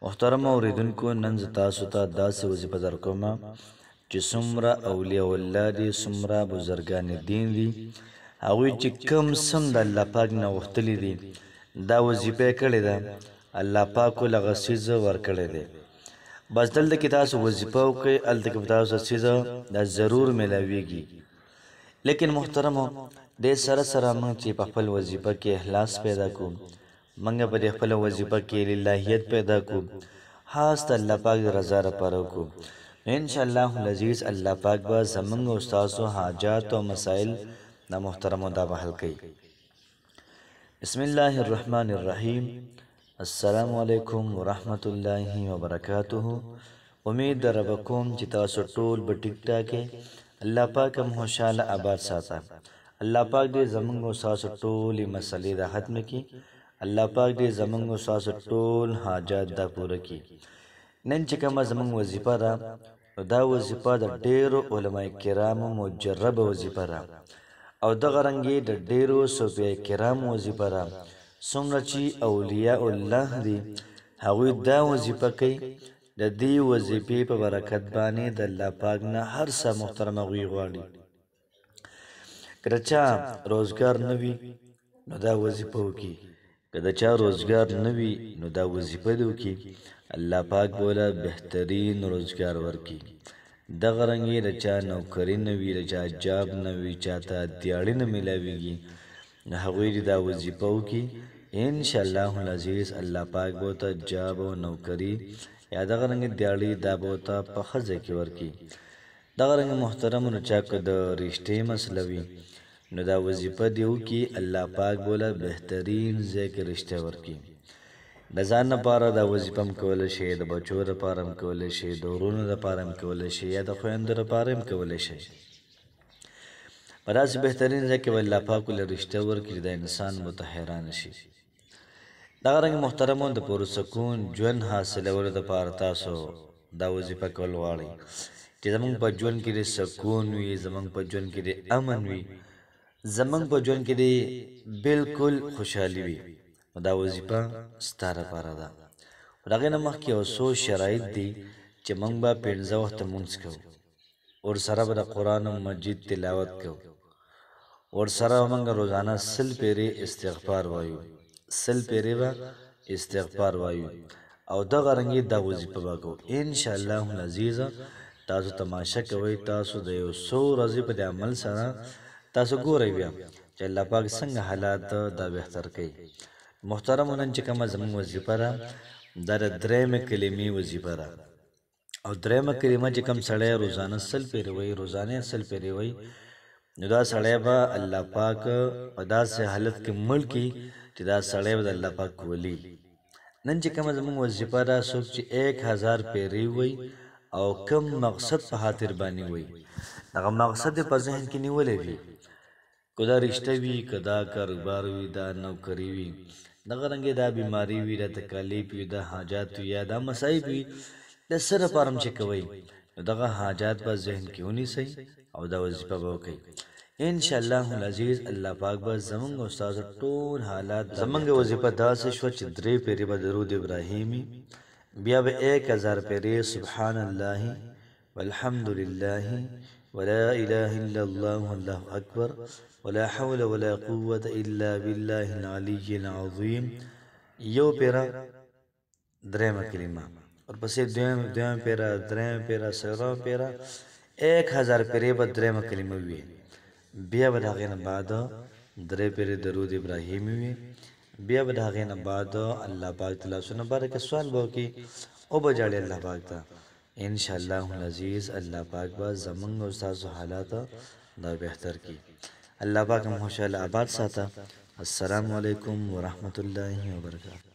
محترم اوریدونکو، نن زه تاسو ته داسې وظیفه درکوم چې څومره اولیاء الله دي، څومره بزرګان دین دي، هغوی چې کم سم د الله پاک نه غوښتلي دي دا وظیفه یې کړې ده، الله پاک ورله هغه څیز ورکړی دی. بس دلته کې تاسو وظیفه وکړئ، هلته کې به تاسو څیز دا ضرور میلاویږي. لیکن محترمو، دې سره سره موږ چې په خپل وظیفه کې اخلاص پیدا کوو، موږ په دې خپله وظیفه کې للهیت پیدا کوو، خاص د الله پاک د رضا لپاره وکړو، نو انشاءالله العزیز الله پاک به زموږ او ستاسو حاجات او مسایل د محترمو دا به حل کوي. بسم الله الرحمن الرحیم. السلام علیکم ورحمت الله وبرکاته. امید در کوم چې تاسو ټول به ټیک ټاک الله پاک هم خوشاله آباد ساته. الله پاک دې زموږ او ستاسو ټولې مسلې دا ختم کړي. الله پاک دې زموږ او ستاسو ټول حاجات دا پوره کړي. نن چې کومه زموږ وظیفه ده، دا وظیفه د ډېرو علما کرامو مجربه وظیفه ده، او دغه رنګې د ډېرو صوفیه کرامو وظیفه ده. څومره چې اولیاء الله دي هغوی دا وظیفه کوي. د دې وظیفې په برکت باندې د الله پاک نه هر څه محترم هغوی غواړي. که د چا روزګار نه وي نو دا وظیفه وکړي، که د چا روزګار نه وي نو دا وظیفه دې وکړي، الله پاک بوله بهترین روزګار ورکړي. دغه رنګې د چا نوکري نه وي، د چا جاب نه وي، چاته دیاړي نه میلاویږي، نو هغوی دې دا وظیفه وکړي. انشاءالله العزیز الله پاک به ورته جاب او نوکري یا دغه رنګې دیاړي دا به ورته په ښه ځای کې ورکړي. دغه رنګې محترمو، نو چا که د رشتې مسله وي نو دا وظیفه دې وکړي، الله پاک بوله بهترین ځای کې رشته ورکړي. د ځان لپاره دا وظیفه هم کولی شئ، د بچو لپاره هم کولی شئ، د ورونو لپاره هم کولی شئ، یا د خویندو لپاره هم کولی شئ. په داسې بهترین ځای کې به الله پاک ورله رشته ورکړي، د انسان به ورته حیرانه شي. دغه رنګ محترمو، د پرسکون ژوند حاصلولو دپاره تاسو دا وظیفه کول غواړئ چې زموږ په ژوند کې د سکون وي، زموږ په ژوند کې د امن وي، زموږ په ژوند کې د بالکل خوشحالي وي. نو دا وظیفه ستا لپاره ده. خو د هغې نه مخکې یو څو شرایط دي چې موږ به 15 وخته لمونځ کوو، ورسره به د قرآن مجید تلاوت کوو، ورسره به موږ روزانه 100 پیرې استغفار وایو، 100 پیرې به استغفار وایو، او دغه رنګې دا وظیفه به کوو. انشاءالله العزیز تاسو تماشه کوئ، تاسو د یو څو ورځې په دې عمل سره تاسو ګورئ بیا چې الله پاک څنګه حالات دا بهتر کوي. محترمو، نن چې کومه زموږ وظیفه ده دا د درېیمې کلمې وظیفه ده، او درېیمه کلمه چې کوم سړی روزانه 100 پیرې وایي، روزانه 100 پیرې وایي، نو دا سړی به الله پاک په داسې حالت کې مړ کړي چې دا سړی به د الله پاک ولی. نن چې کومه زموږ وظیفه ده، څوک چې 1000 پیرې وایي او کم مقصد په خاطر باندې وایي، دغه مقصد یې په ذهن کې نیولی وي، که دا رشته وي، که دا کاروبار وي، دا نوکري وي، دغه رنګې دا بیماري وي، دا تکالیف وي، دا حاجات وي، یا دا مصایب وي، د څه لپاره هم چې کوئ نو دغه حاجات به ذهن کې ونیسئ او دا وظیفه به وکئ. انشاءالله العزیز الله پاک به زموږ او ستاسو ټول حالات. زموږ وظیفه داسې شوه چې 3 پیرې به درود ابراهیمي، بیا به 1000 پیرې سبحان الله والحمد لله ولا اله الا الله والله اکبر ولا حول ولا قوة الا بالله العلی العظیم، یو پیرا درېیمه کلمه، ورپسې دویم پیرا، درېیم پیرا، څلورم پیرا، 1000 پیرې به درېیمه کلمه وي. بیا به د هغې نه بعد 3 پیرې درود ابراهیمي وي، بیا به د هغې نه بعد الله پاک ته لاسونه بارکه سوال به وکړي او به جاړي الله پاک ته. انشاءالله العزیز الله پاک به زموږ او ستاسو حالات دا بهتر کړي. الله پاک هم خوشحاله آباد ساته. السلام علیکم ورحمت الله وبرکاته.